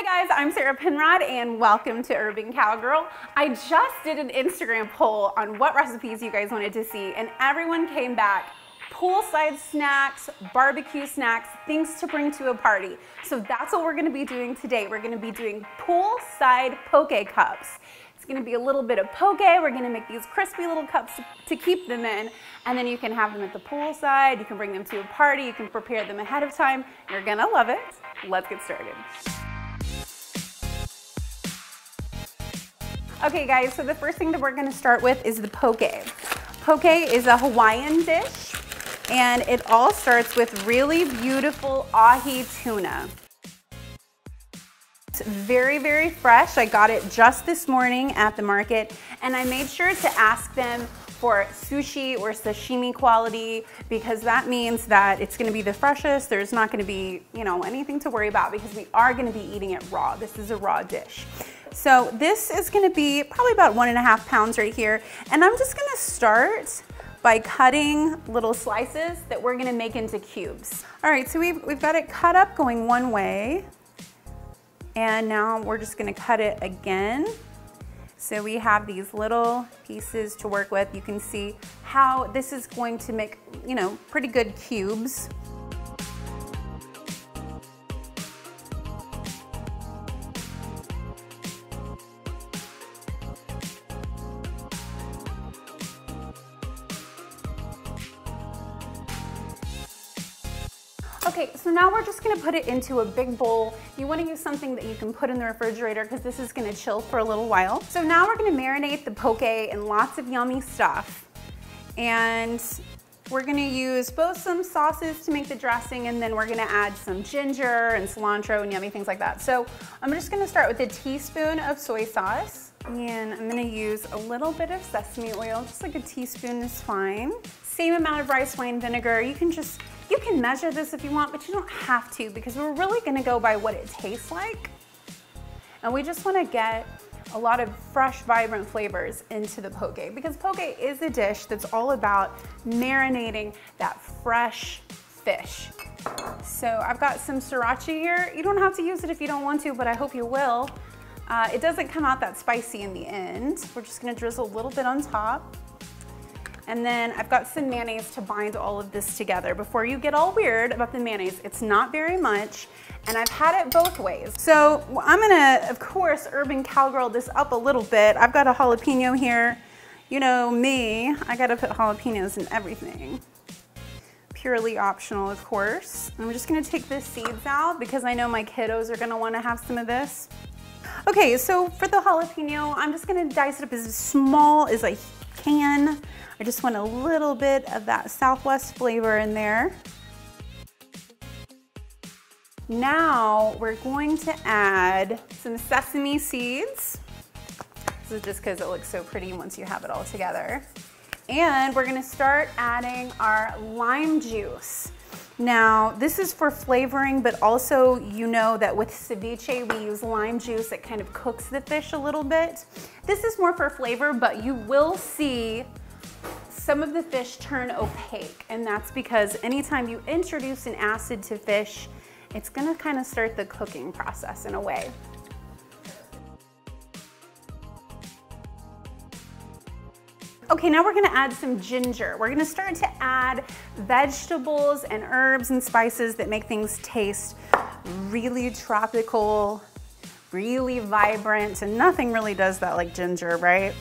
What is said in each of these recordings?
Hi guys, I'm Sarah Penrod and welcome to Urban Cowgirl. I just did an Instagram poll on what recipes you guys wanted to see and everyone came back poolside snacks, barbecue snacks, things to bring to a party. So that's what we're gonna be doing today. We're gonna be doing poolside poke cups. It's gonna be a little bit of poke. We're gonna make these crispy little cups to keep them in, and then you can have them at the poolside. You can bring them to a party. You can prepare them ahead of time. You're gonna love it. Let's get started. Okay guys, so the first thing that we're gonna start with is the poke. Poke is a Hawaiian dish, and it all starts with really beautiful ahi tuna. It's very, very fresh. I got it just this morning at the market, and I made sure to ask them for sushi or sashimi quality because that means that it's gonna be the freshest. There's not gonna be, anything to worry about because we are gonna be eating it raw. This is a raw dish. So this is gonna be probably about 1.5 pounds right here. And I'm just gonna start by cutting little slices that we're gonna make into cubes. All right, so we've got it cut up going one way. And now we're just gonna cut it again. So we have these little pieces to work with. You can see how this is going to make, pretty good cubes. Okay, so now we're just gonna put it into a big bowl. You wanna use something that you can put in the refrigerator because this is gonna chill for a little while. So now we're gonna marinate the poke in lots of yummy stuff. And we're gonna use both some sauces to make the dressing, and then we're gonna add some ginger and cilantro and yummy things like that. So I'm just gonna start with a teaspoon of soy sauce. And I'm gonna use a little bit of sesame oil, just like a teaspoon is fine. Same amount of rice wine vinegar. You can measure this if you want, but you don't have to because we're really gonna go by what it tastes like. And we just wanna get a lot of fresh, vibrant flavors into the poke because poke is a dish that's all about marinating that fresh fish. So I've got some sriracha here. You don't have to use it if you don't want to, but I hope you will. It doesn't come out that spicy in the end. We're just gonna drizzle a little bit on top. And then I've got some mayonnaise to bind all of this together. Before you get all weird about the mayonnaise, it's not very much, and I've had it both ways. So I'm gonna, of course, Urban Cowgirl this up a little bit. I've got a jalapeno here. You know me, I gotta put jalapenos in everything. Purely optional, of course. I'm just gonna take the seeds out because I know my kiddos are gonna wanna have some of this. Okay, so for the jalapeno, I'm just gonna dice it up as small as I can. I just want a little bit of that Southwest flavor in there. Now we're going to add some sesame seeds. This is just because it looks so pretty once you have it all together. And we're gonna start adding our lime juice. Now, this is for flavoring, but also you know that with ceviche, we use lime juice. It kind of cooks the fish a little bit. This is more for flavor, but you will see some of the fish turn opaque, and that's because anytime you introduce an acid to fish, it's gonna kind of start the cooking process in a way. Okay, now we're gonna add some ginger. We're gonna start to add vegetables and herbs and spices that make things taste really tropical, really vibrant, and nothing really does that like ginger, right?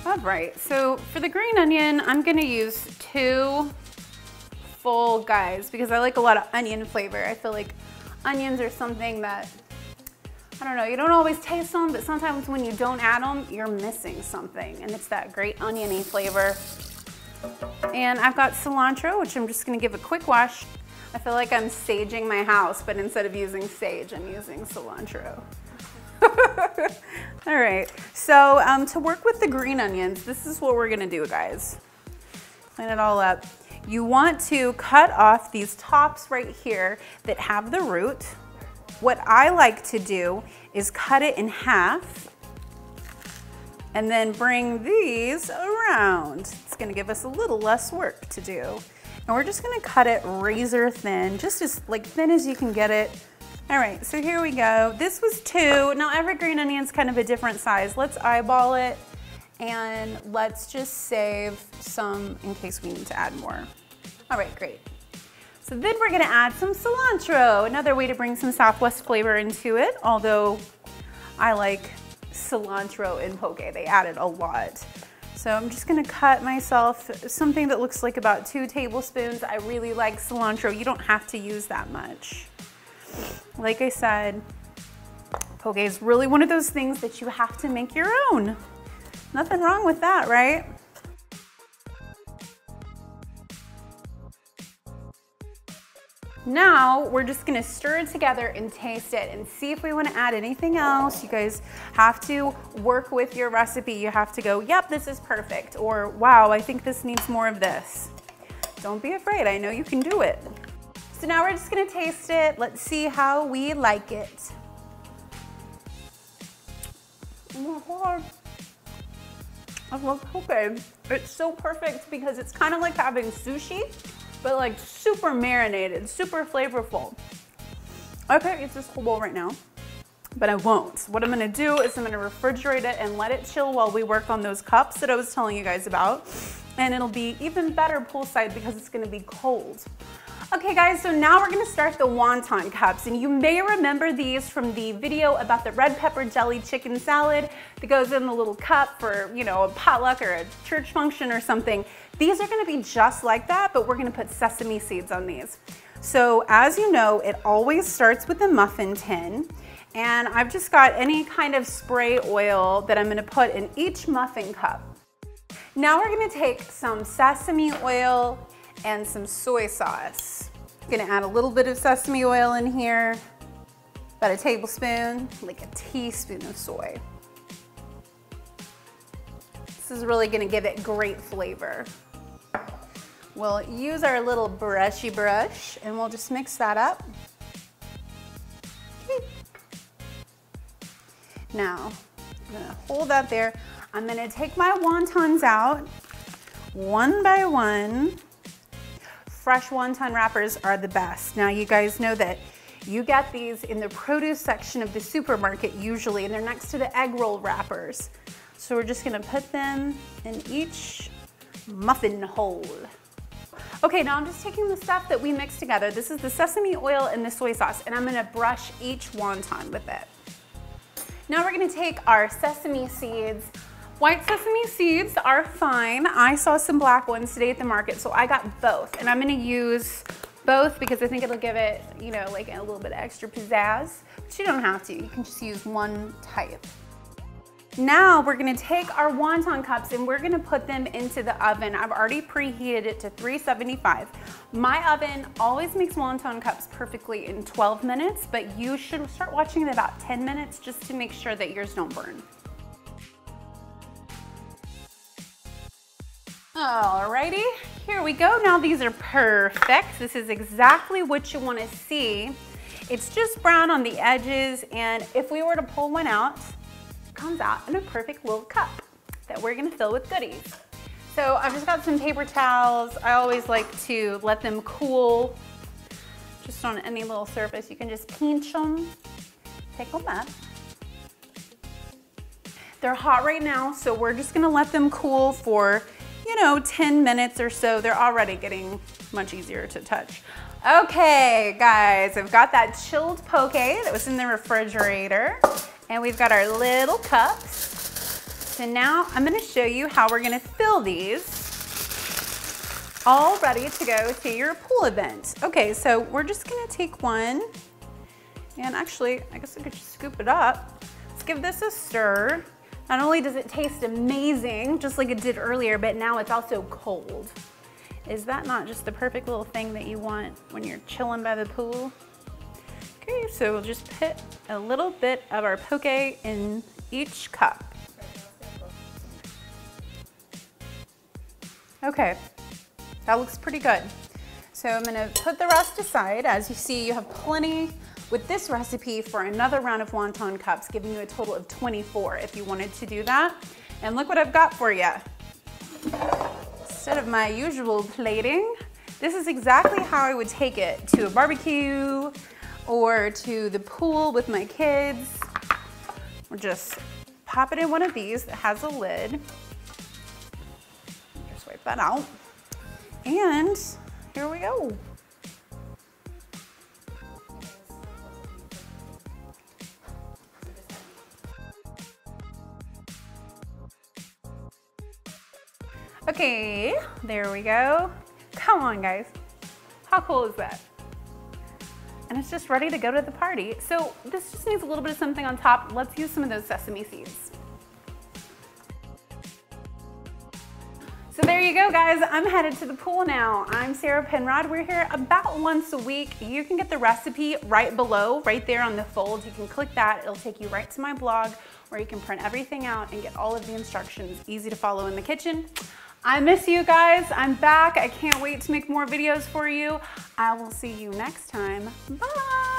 All right, so for the green onion, I'm gonna use 2 full guys because I like a lot of onion flavor. I feel like onions are something that, I don't know, you don't always taste them, but sometimes when you don't add them, you're missing something, and it's that great oniony flavor. And I've got cilantro, which I'm just gonna give a quick wash. I feel like I'm saging my house, but instead of using sage, I'm using cilantro. All right, so to work with the green onions, this is what we're gonna do, guys. Clean it all up. You want to cut off these tops right here that have the root. What I like to do is cut it in half and then bring these around. It's gonna give us a little less work to do. And we're just gonna cut it razor thin, just as like thin as you can get it. All right, so here we go. This was 2. Now every green onion's kind of a different size. Let's eyeball it, and let's just save some in case we need to add more. All right, great. So then we're gonna add some cilantro, another way to bring some Southwest flavor into it, although I like cilantro in poke. They added a lot. So I'm just gonna cut myself something that looks like about 2 tablespoons. I really like cilantro. You don't have to use that much. Like I said, poke is really one of those things that you have to make your own. Nothing wrong with that, right? Now we're just gonna stir it together and taste it and see if we wanna add anything else. You guys have to work with your recipe. You have to go, yep, this is perfect, or wow, I think this needs more of this. Don't be afraid, I know you can do it. So now we're just gonna taste it. Let's see how we like it. Oh my God. I love poke. It's so perfect because it's kind of like having sushi, but like super marinated, super flavorful. I could eat this whole bowl right now, but I won't. What I'm gonna do is I'm gonna refrigerate it and let it chill while we work on those cups that I was telling you guys about. And it'll be even better poolside because it's gonna be cold. Okay guys, so now we're gonna start the wonton cups, and you may remember these from the video about the red pepper jelly chicken salad that goes in the little cup for, you know, a potluck or a church function or something. These are gonna be just like that, but we're gonna put sesame seeds on these. So as you know, it always starts with a muffin tin, and I've just got any kind of spray oil that I'm gonna put in each muffin cup. Now we're gonna take some sesame oil and some soy sauce. I'm gonna add a little bit of sesame oil in here, about a tablespoon, like a teaspoon of soy. This is really gonna give it great flavor. We'll use our little brushy brush and we'll just mix that up. Okay. Now, I'm gonna hold that there. I'm gonna take my wontons out one by one. Fresh wonton wrappers are the best. Now you guys know that you get these in the produce section of the supermarket usually, and they're next to the egg roll wrappers. So we're just gonna put them in each muffin hole. Okay, now I'm just taking the stuff that we mixed together. This is the sesame oil and the soy sauce, and I'm gonna brush each wonton with it. Now we're gonna take our sesame seeds. White sesame seeds are fine. I saw some black ones today at the market, so I got both. And I'm gonna use both because I think it'll give it, you know, like a little bit extra pizzazz. But you don't have to, you can just use one type. Now we're gonna take our wonton cups and we're gonna put them into the oven. I've already preheated it to 375. My oven always makes wonton cups perfectly in 12 minutes, but you should start watching in about 10 minutes just to make sure that yours don't burn. Alrighty, here we go. Now these are perfect. This is exactly what you want to see. It's just brown on the edges, and if we were to pull one out, it comes out in a perfect little cup that we're gonna fill with goodies. So I've just got some paper towels. I always like to let them cool just on any little surface. You can just pinch them, pick them up. They're hot right now, so we're just gonna let them cool for 10 minutes or so. They're already getting much easier to touch. Okay, guys, I've got that chilled poke that was in the refrigerator, and we've got our little cups. So now I'm gonna show you how we're gonna fill these, all ready to go to your pool event. Okay, so we're just gonna take one, and actually, I guess I could just scoop it up. Let's give this a stir. Not only does it taste amazing, just like it did earlier, but now it's also cold. Is that not just the perfect little thing that you want when you're chilling by the pool? Okay, so we'll just put a little bit of our poke in each cup. Okay, that looks pretty good. So I'm gonna put the rest aside. As you see, you have plenty with this recipe for another round of wonton cups, giving you a total of 24 if you wanted to do that. And look what I've got for you. Instead of my usual plating, this is exactly how I would take it to a barbecue or to the pool with my kids. Or just pop it in one of these that has a lid. Just wipe that out. And here we go. Okay, there we go. Come on, guys. How cool is that? And it's just ready to go to the party. So this just needs a little bit of something on top. Let's use some of those sesame seeds. So there you go, guys. I'm headed to the pool now. I'm Sarah Penrod. We're here about once a week. You can get the recipe right below, right there on the fold. You can click that. It'll take you right to my blog where you can print everything out and get all of the instructions easy to follow in the kitchen. I miss you guys. I'm back. I can't wait to make more videos for you. I will see you next time. Bye.